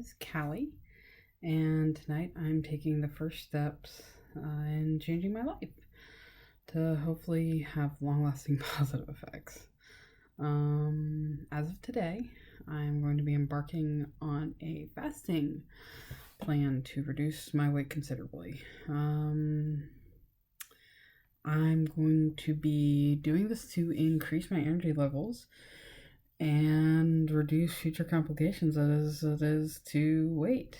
is Callie, and tonight I'm taking the first steps in changing my life to hopefully have long-lasting positive effects. As of today, I'm going to be embarking on a fasting plan to reduce my weight considerably. I'm going to be doing this to increase my energy levels and reduce future complications as it is to weight.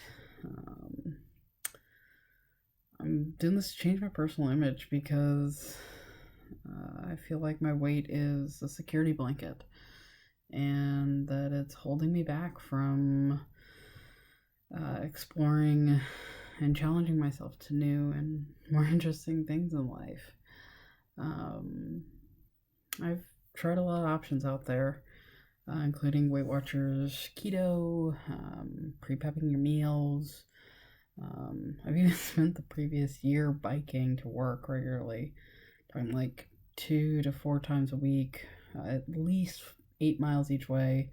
I'm doing this to change my personal image because I feel like my weight is a security blanket and that it's holding me back from exploring and challenging myself to new and more interesting things in life. I've tried a lot of options out there, including Weight Watchers keto, pre-prepping your meals. I've even spent the previous year biking to work regularly, talking like 2 to 4 times a week, at least 8 miles each way,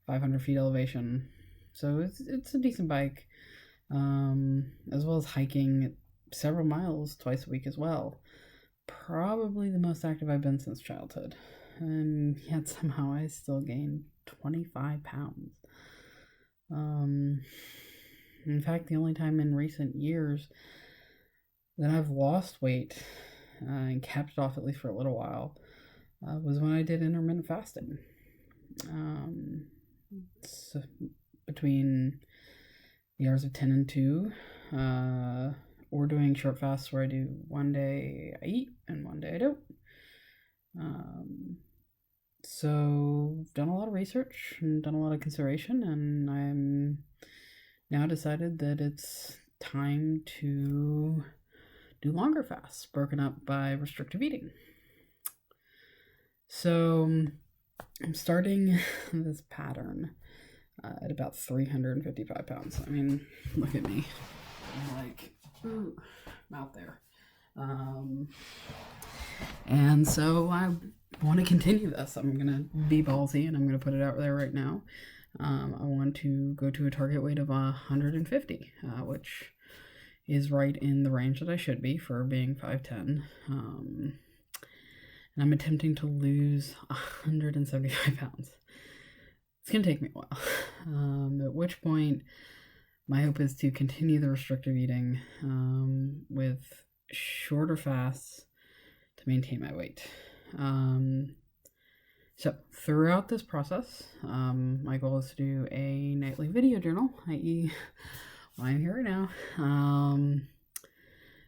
500 feet elevation. So it's a decent bike, as well as hiking several miles twice a week as well. Probably the most active I've been since childhood, and yet somehow I still gained 25 pounds. In fact, the only time in recent years that I've lost weight and kept it off at least for a little while was when I did intermittent fasting. It's between the hours of 10 and 2, or doing short fasts where I do one day I eat and one day I don't. So I've done a lot of research and done a lot of consideration, and I'm now decided that it's time to do longer fasts broken up by restrictive eating. So I'm starting this pattern at about 355 pounds. I mean, look at me. I'm like, ooh, I'm out there. And so I want to continue this. I'm going to be ballsy and I'm going to put it out there right now. I want to go to a target weight of 150, which is right in the range that I should be for being 5'10". And I'm attempting to lose 175 pounds. It's going to take me a while, at which point my hope is to continue the restrictive eating with shorter fasts to maintain my weight. So throughout this process, my goal is to do a nightly video journal, i.e. why I'm here right now,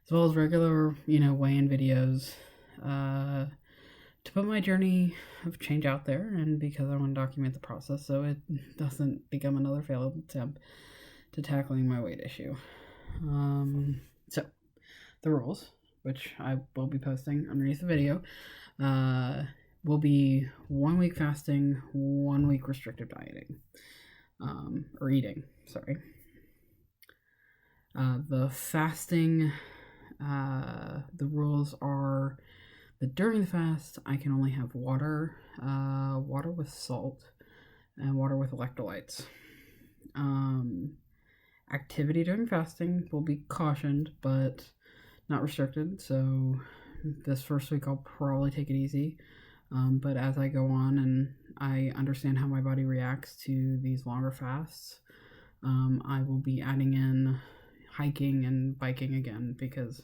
as well as regular, weigh-in videos, to put my journey of change out there, and because I want to document the process so it doesn't become another failed attempt to tackling my weight issue. So the rules, which I will be posting underneath the video, will be 1 week fasting, 1 week restrictive dieting, or eating, sorry. The fasting, the rules are that during the fast, I can only have water, water with salt, and water with electrolytes. Activity during fasting will be cautioned, but not restricted, so this first week I'll probably take it easy. But as I go on and I understand how my body reacts to these longer fasts, I will be adding in hiking and biking again because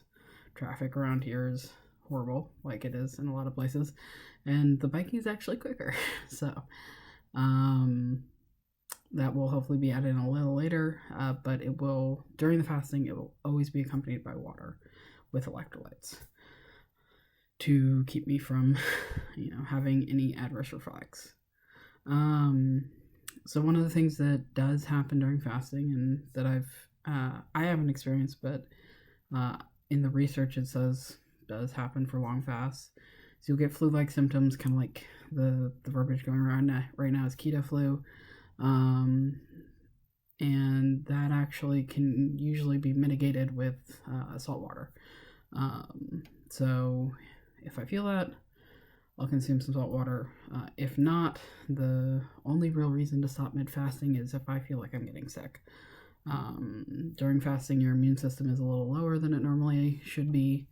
traffic around here is horrible, like it is in a lot of places, and the biking is actually quicker. So that will hopefully be added in a little later, but it will, during the fasting, it will always be accompanied by water with electrolytes to keep me from, having any adverse reflex. So one of the things that does happen during fasting, and that I haven't experienced, but in the research it says does happen for long fasts, so you'll get flu-like symptoms, kind of like the verbiage going around right now is keto flu, and that actually can usually be mitigated with salt water. So if I feel that, I'll consume some salt water. If not, the only real reason to stop mid-fasting is if I feel like I'm getting sick. During fasting, your immune system is a little lower than it normally should be,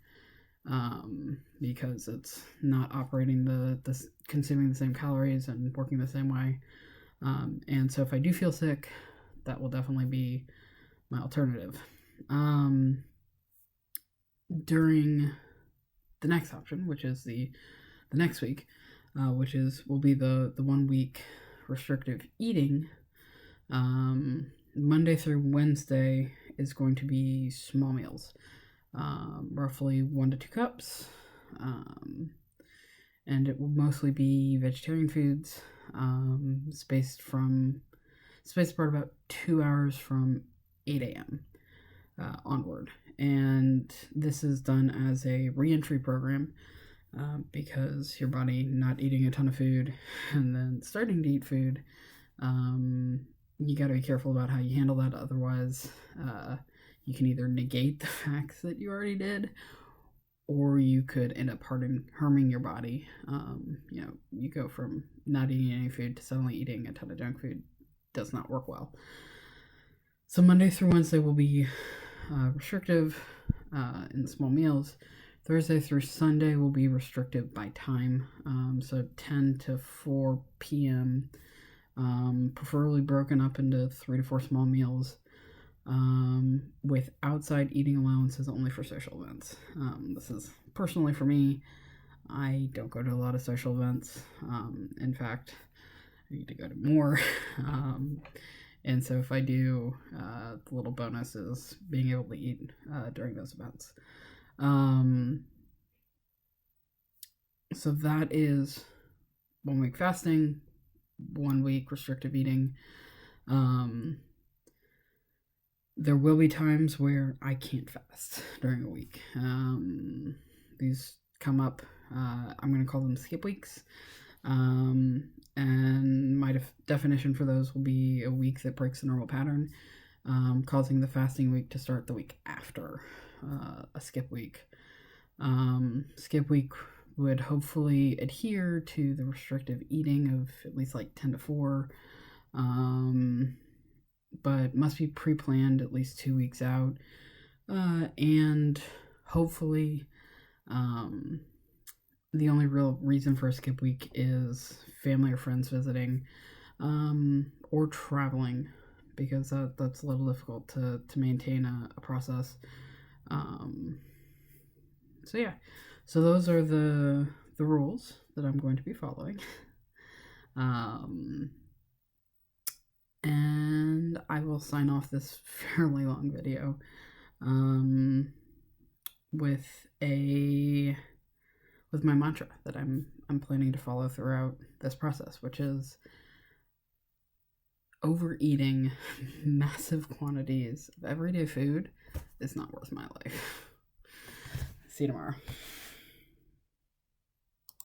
because it's not operating consuming the same calories and working the same way. And so if I do feel sick, that will definitely be my alternative. During the next option, which is the next week, which will be the 1 week restrictive eating. Monday through Wednesday is going to be small meals, roughly 1 to 2 cups, and it will mostly be vegetarian foods, spaced apart about 2 hours from 8 a.m. Onward. And this is done as a reentry program, because your body not eating a ton of food and then starting to eat food, you got to be careful about how you handle that. Otherwise, you can either negate the facts that you already did, or you could end up harming your body. You go from not eating any food to suddenly eating a ton of junk food. Does not work well. So Monday through Wednesday will be restrictive in the small meals. Thursday through Sunday will be restrictive by time, so 10 to 4 p.m., preferably broken up into 3 to 4 small meals, with outside eating allowances only for social events. This is personally for me. I don't go to a lot of social events. In fact, I need to go to more. And so if I do, the little bonus is being able to eat during those events. So that is 1 week fasting, 1 week restrictive eating. There will be times where I can't fast during a week. These come up. I'm going to call them skip weeks. And my definition for those will be a week that breaks the normal pattern, causing the fasting week to start the week after a skip week. Skip week would hopefully adhere to the restrictive eating of at least like 10 to 4, but must be pre-planned at least 2 weeks out, and hopefully the only real reason for a skip week is family or friends visiting, or traveling, because that's a little difficult to maintain a process. So yeah, so those are the rules that I'm going to be following. And I will sign off this fairly long video with my mantra that I'm planning to follow throughout this process, which is overeating massive quantities of everyday food is not worth my life. See you tomorrow.